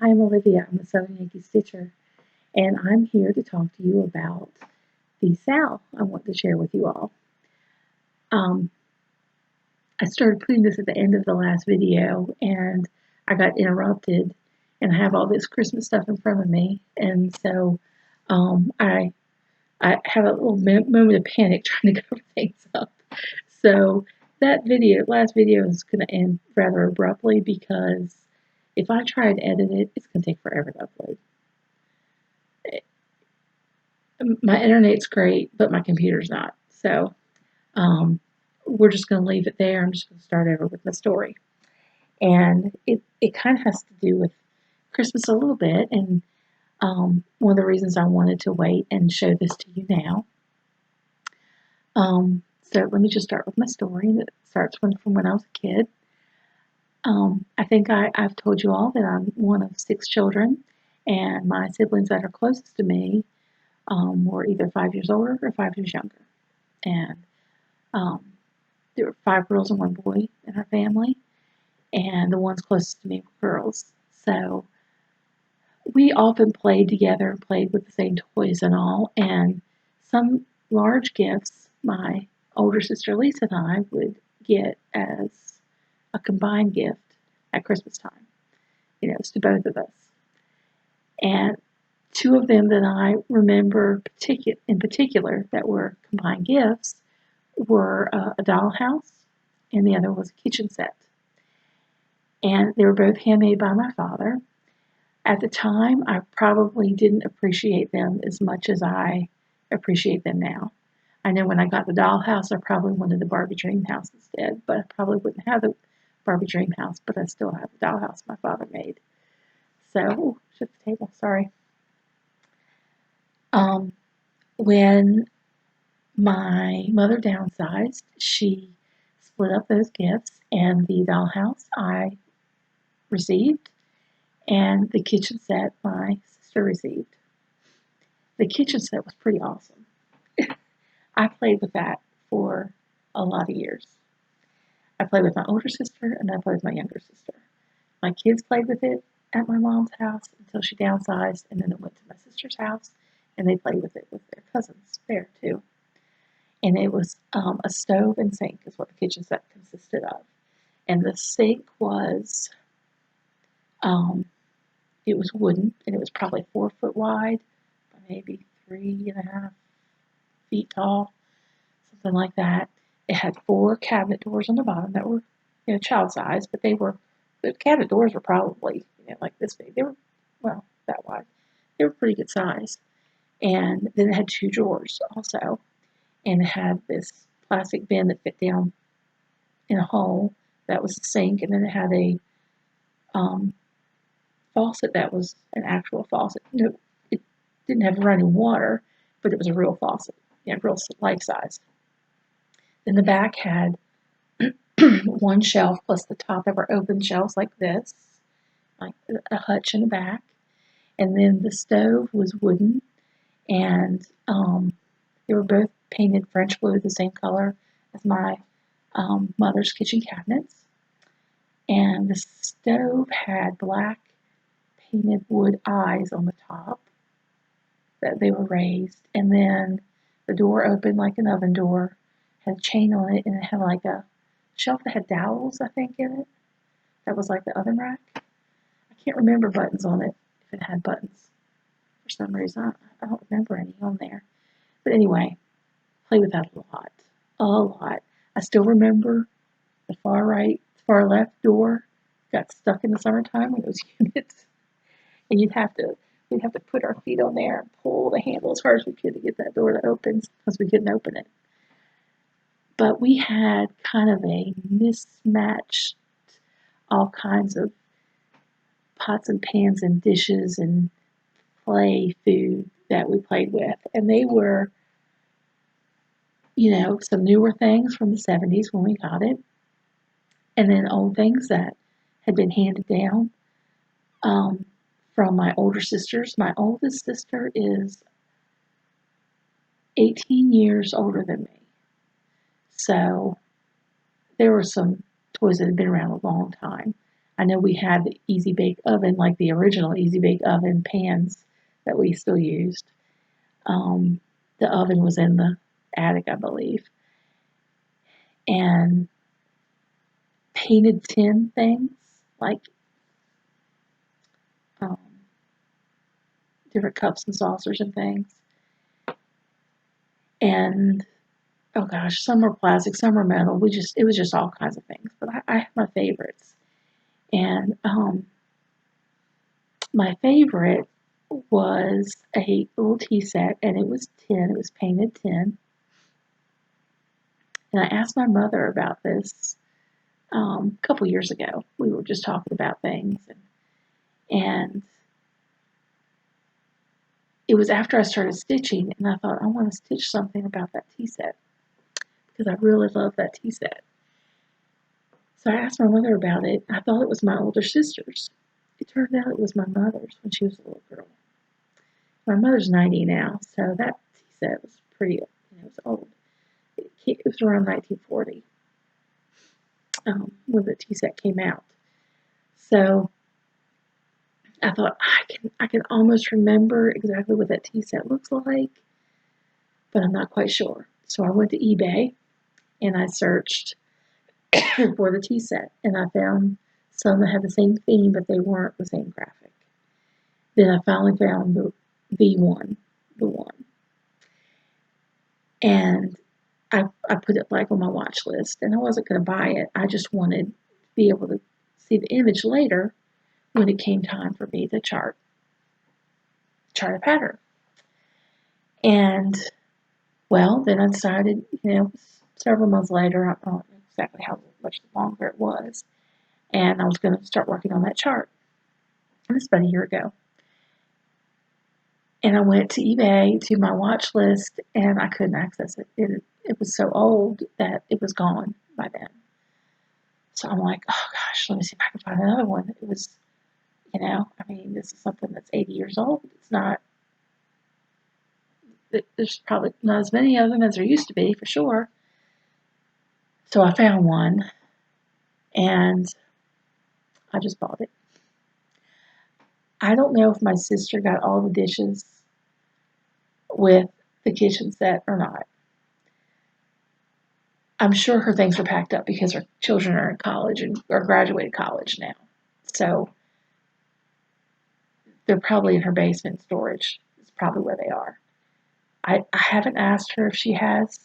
I'm Olivia. I'm a Southern Yankee Stitcher, and I'm here to talk to you about the SAL I want to share with you all. Um, I started putting this at the end of the last video, and I got interrupted, and I have all this Christmas stuff in front of me, and so I have a little moment of panic trying to cover things up. So that last video, is going to end rather abruptly because if I try and edit it, it's going to take forever to upload. My internet's great, but my computer's not. So we're just going to leave it there. I'm just going to start over with my story. And it kind of has to do with Christmas a little bit. And one of the reasons I wanted to wait and show this to you now. So let me just start with my story. That starts from when I was a kid. I think I've told you all that I'm one of 6 children. And my siblings that are closest to me were either 5 years older or 5 years younger. And there were 5 girls and 1 boy in our family, and the ones closest to me were girls. So we often played together, played with the same toys and all, and some large gifts my older sister Lisa and I would get as a combined gift at Christmas time. It's to both of us. And 2 of them that I remember in particular that were combined gifts were a dollhouse, and the other was a kitchen set. And they were both handmade by my father. At the time, I probably didn't appreciate them as much as I appreciate them now. I know when I got the dollhouse, I probably wanted the Barbie Dream House instead, but I probably wouldn't have the Barbie Dream House, but I still have the dollhouse my father made. So, shut the table, sorry. When my mother downsized, she split up those gifts, and the dollhouse I received, and the kitchen set my sister received. The kitchen set was pretty awesome. I played with that for a lot of years. I played with my older sister, and I played with my younger sister. My kids played with it at my mom's house until she downsized, and then it went to my sister's house, and they played with it with their cousins there too. And it was a stove and sink is what the kitchen set consisted of. And the sink was, it was wooden, and it was probably 4 foot wide, maybe 3.5 feet tall, something like that. It had 4 cabinet doors on the bottom that were, child size, but the cabinet doors were probably, like this big. They were, well, that wide. They were pretty good size. And then it had 2 drawers also. And it had this plastic bin that fit down in a hole. That was the sink. And then it had a faucet that was an actual faucet. It didn't have running water, but it was a real faucet, real life size. Then the back had 1 shelf plus the top that were open shelves like this, like a hutch in the back. And then the stove was wooden, and they were both painted French blue, the same color as my mother's kitchen cabinets. And the stove had black painted wood eyes on the top that they were raised. And then the door opened like an oven door, had a chain on it, and it had like a shelf that had dowels, I think, in it. That was like the oven rack. I can't remember buttons on it, if it had buttons. For some reason, I don't remember any on there. But anyway, played with that a lot. I still remember the far left door got stuck in the summertime when it was humid, and we'd have to put our feet on there and pull the handle as hard as we could to get that door to open because we couldn't open it. But we had kind of a mismatched, all kinds of pots and pans and dishes and play food that we played with, and they were, some newer things from the 70s when we got it, and then old things that had been handed down from my older sisters. My oldest sister is 18 years older than me. So there were some toys that had been around a long time. I know we had the Easy Bake Oven, like the original Easy Bake Oven pans that we still used. The oven was in the attic, I believe. And painted tin things, like um, different cups and saucers and things. And oh gosh, some were plastic, some were metal. It was just all kinds of things. But I have my favorites. And my favorite was a little tea set, and it was tin. It was painted tin. And I asked my mother about this a couple years ago. We were just talking about things, and it was after I started stitching, and I thought I want to stitch something about that tea set because I really love that tea set. So I asked my mother about it. I thought it was my older sister's. It turned out it was my mother's when she was a little girl. My mother's 90 now, so that tea set was pretty, it was old. It was around 1940 when the tea set came out. So I thought I can almost remember exactly what that tea set looks like, but I'm not quite sure. So I went to eBay and I searched for the tea set, and I found some that had the same theme, but they weren't the same graphic. Then I finally found the one, and I put it like on my watch list, and I wasn't going to buy it. I just wanted to be able to see the image later when it came time for me to chart a pattern. And well, then I decided, several months later, I don't know exactly how much longer it was, and I was going to start working on that chart. And this was about a year ago. And I went to eBay to my watch list, and I couldn't access it. It was so old that it was gone by then. So I'm like, oh gosh, let me see if I can find another one. It was, this is something that's 80 years old. It's not, there's probably not as many of them as there used to be, for sure. So I found one, and I just bought it. I don't know if my sister got all the dishes with the kitchen set or not. I'm sure her things were packed up because her children are in college or graduated college now. So they're probably in her basement storage. It's probably where they are. I haven't asked her if she has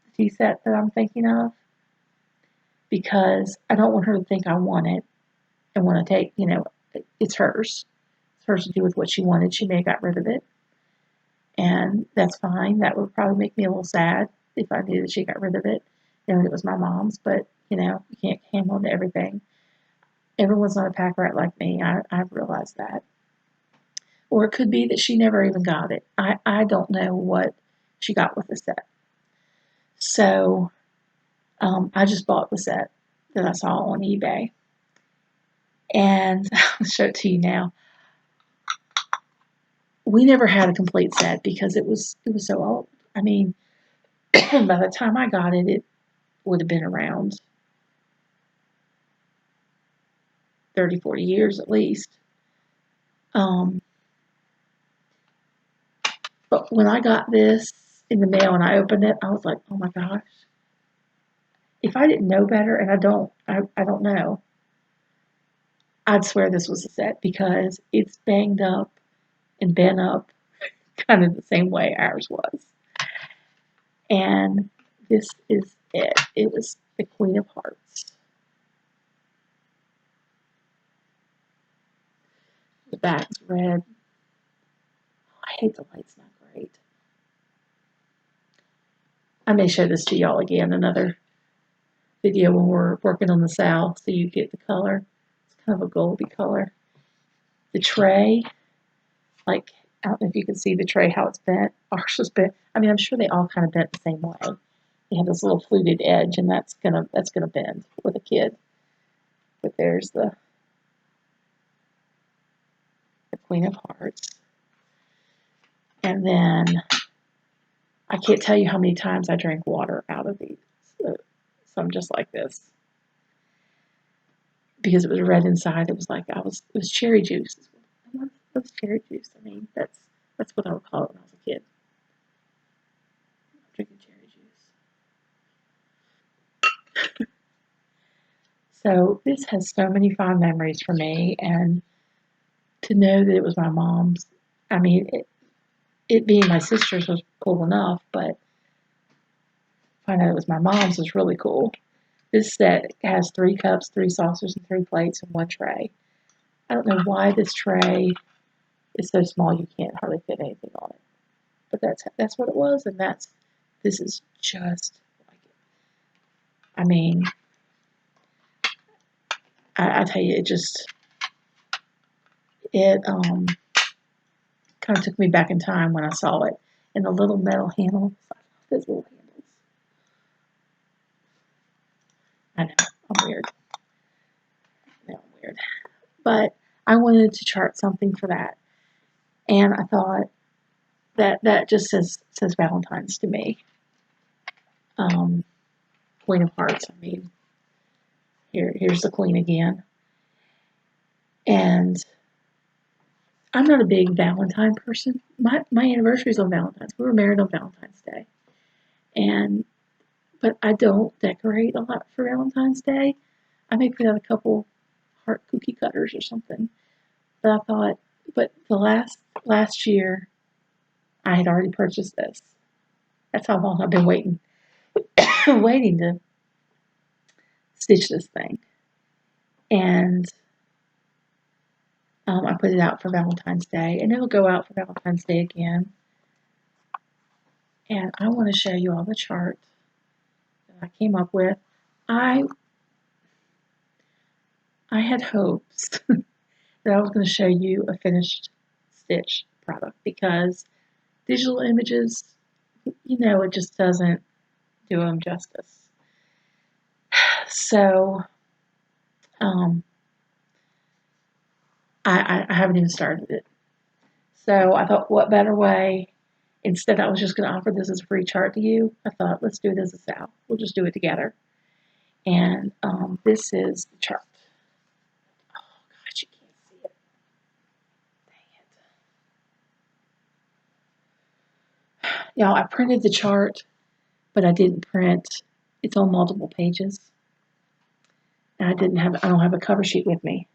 the tea set that I'm thinking of because I don't want her to think I want it and want to take, it's hers. It's hers to do with what she wanted. She may have got rid of it. And that's fine. That would probably make me a little sad if I knew that she got rid of it, knowing it was my mom's. But, you can't hang on to everything. Everyone's not a pack rat like me. I've realized that. Or it could be that she never even got it. I don't know what she got with the set. So I just bought the set that I saw on eBay. And I'll show it to you now. We never had a complete set because it was so old. I mean, by the time I got it, it would have been around 30, 40 years at least. But when I got this in the mail and I opened it, I was like, oh my gosh. If I didn't know better, and I don't know, I'd swear this was a set because it's banged up and bent up kind of the same way ours was. And this is it. It was the Queen of Hearts. The back's red. I hate the light's not great. I may show this to y'all again, another video when we're working on the SAL so you get the color. It's kind of a goldy color. The tray, I don't know if you can see the tray, how it's bent. Ours was bent. I mean, I'm sure they all kind of bent the same way. They have this little fluted edge, and that's gonna bend with a kid. But there's the Queen of Hearts. And then I can't tell you how many times I drank water out of these. Some just like this. because it was red inside. It was like it was cherry juice. What's cherry juice? I mean, that's what I would call it when I was a kid. Drinking cherry juice. So this has so many fond memories for me, and to know that it was my mom's. I mean, it being my sister's was cool enough, but finding out it was my mom's was really cool. This set has 3 cups, 3 saucers, and 3 plates in one tray. I don't know why this tray is so small you can't hardly fit anything on it, but that's what it was, and this is just like it. I mean, I tell you, it kind of took me back in time when I saw it, and the little metal handle, those little handles. I know, I'm weird. No, I'm weird. But I wanted to chart something for that, and I thought that just says Valentine's to me. Queen of Hearts. I mean, here's the Queen again, and I'm not a big Valentine person. My anniversary is on Valentine's. We were married on Valentine's Day, but I don't decorate a lot for Valentine's Day. I may put out a couple heart cookie cutters or something. But I thought, but the last year, I had already purchased this. That's how long I've been waiting, waiting to stitch this thing. And I put it out for Valentine's Day, and it'll go out for Valentine's Day again. And I want to show you all the chart that I came up with. I had hopes that I was going to show you a finished stitch product because digital images, it just doesn't do them justice. So, I haven't even started it. So I thought, what better way? Instead, I was just going to offer this as a free chart to you. I thought, let's do it as a SAL. We'll just do it together. And this is the chart. Oh, gosh, you can't see it. Dang it. Y'all, I printed the chart, but I didn't print. It's on multiple pages. And I don't have a cover sheet with me.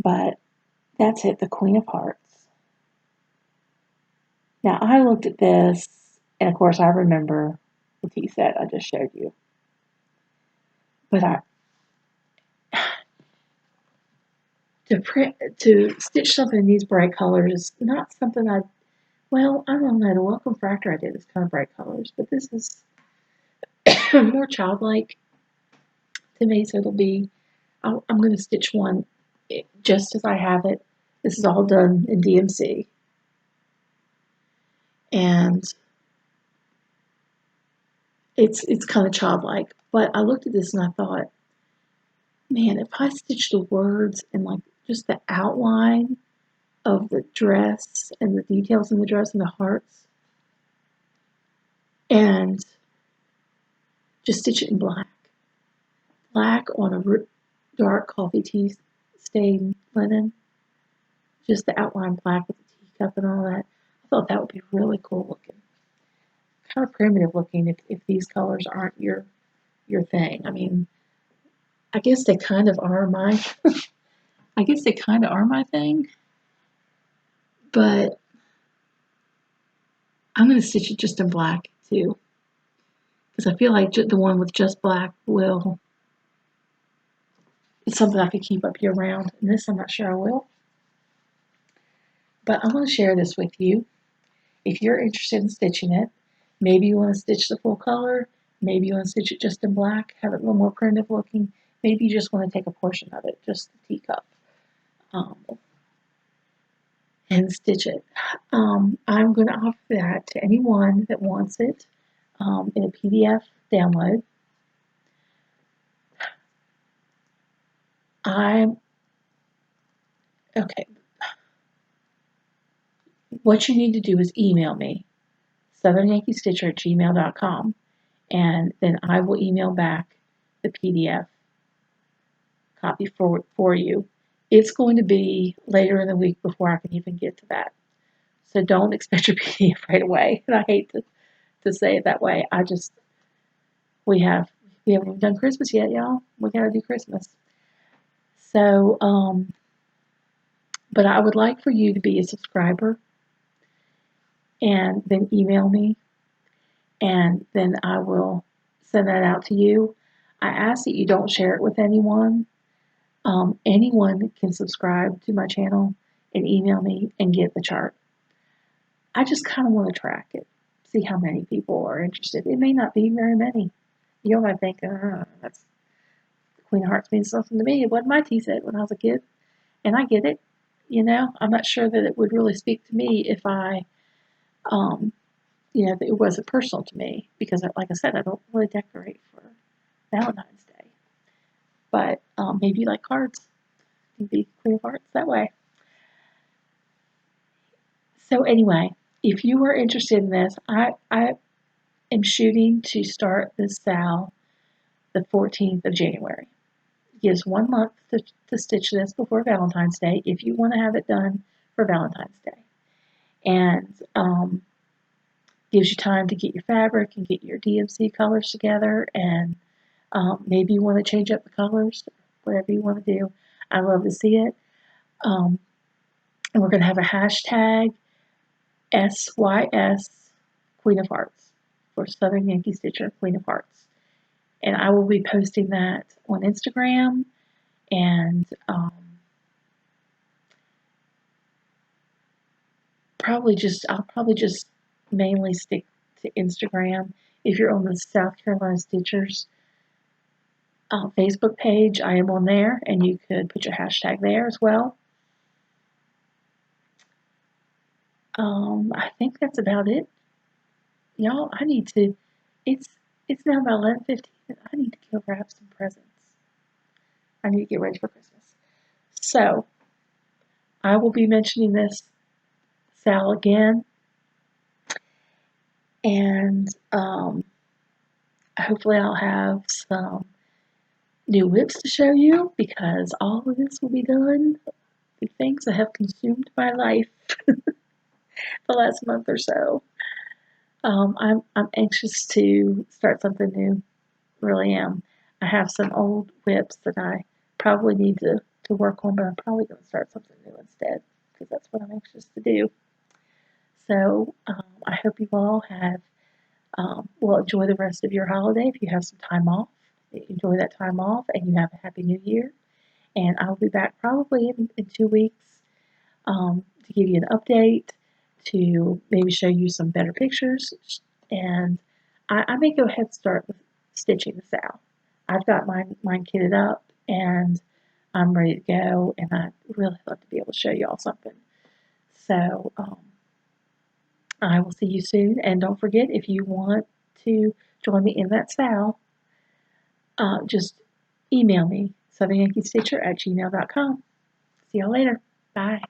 But that's it, the Queen of Hearts. Now, I looked at this, and of course, I remember the tea set I just showed you. But to stitch something in these bright colors is not something I don't know. The Welcome Fractor I did is kind of bright colors, but this is more childlike to me. So I'm going to stitch one just as I have it. This is all done in DMC, and it's kind of childlike. But I looked at this and I thought, man, if I stitch the words and like just the outline of the dress and the details in the dress and the hearts, and just stitch it in black on a dark coffee tea stained linen, just the outline black with the teacup and all that. I thought that would be really cool looking, kind of primitive looking if these colors aren't your thing. I mean, I guess they kind of are my I guess they kind of are my thing, but I'm going to stitch it just in black too, because I feel like the one with just black it's something I could keep up year round, and this I'm not sure I will. But I want to share this with you. If you're interested in stitching it, maybe you want to stitch the full color, maybe you want to stitch it just in black, have it a little more primitive looking, maybe you just want to take a portion of it, just the teacup, and stitch it. I'm going to offer that to anyone that wants it in a PDF download. Okay. What you need to do is email me, southernyankeestitcher@gmail.com, and then I will email back the PDF copy for you. It's going to be later in the week before I can even get to that. So don't expect your PDF right away. And I hate to say it that way. We haven't even done Christmas yet, y'all. We gotta do Christmas. So, but I would like for you to be a subscriber and then email me, and then I will send that out to you. I ask that you don't share it with anyone. Anyone can subscribe to my channel and email me and get the chart. I just kind of want to track it, see how many people are interested. It may not be very many. You might think, that's Queen of Hearts means something to me. It wasn't my tea set when I was a kid, and I get it. I'm not sure that it would really speak to me if that it wasn't personal to me, because, like I said, I don't really decorate for Valentine's Day. But maybe you like cards. You can be Queen of Hearts that way. So anyway, if you are interested in this, I am shooting to start this SAL the 14th of January. It gives 1 month to stitch this before Valentine's Day if you want to have it done for Valentine's Day. And gives you time to get your fabric and get your DMC colors together, and maybe you want to change up the colors, whatever you want to do. I love to see it. And we're going to have a hashtag SYS Queen of Hearts for Southern Yankee Stitcher Queen of Hearts. And I will be posting that on Instagram, and I'll probably just mainly stick to Instagram. If you're on the South Carolina Stitchers Facebook page, I am on there, and you could put your hashtag there as well. I think that's about it. Y'all, it's now about 11:15. I need to go grab some presents. I need to get ready for Christmas. So, I will be mentioning this SAL again, and hopefully I'll have some new whips to show you, because all of this will be done with things that have consumed my life the last month or so. I'm anxious to start something new. Really am. I have some old whips that I probably need to work on, but I'm probably going to start something new instead, because that's what I'm anxious to do. So I hope you all have will enjoy the rest of your holiday. If you have some time off, enjoy that time off, and you have a happy new year. And I'll be back probably in 2 weeks to give you an update, to maybe show you some better pictures, and I may go ahead and start with stitching the SAL. I've got mine kitted up, and I'm ready to go, and I'd really love to be able to show you all something. So I will see you soon, and don't forget, if you want to join me in that SAL, just email me, southernyankeestitcher@gmail.com. See y'all later. Bye.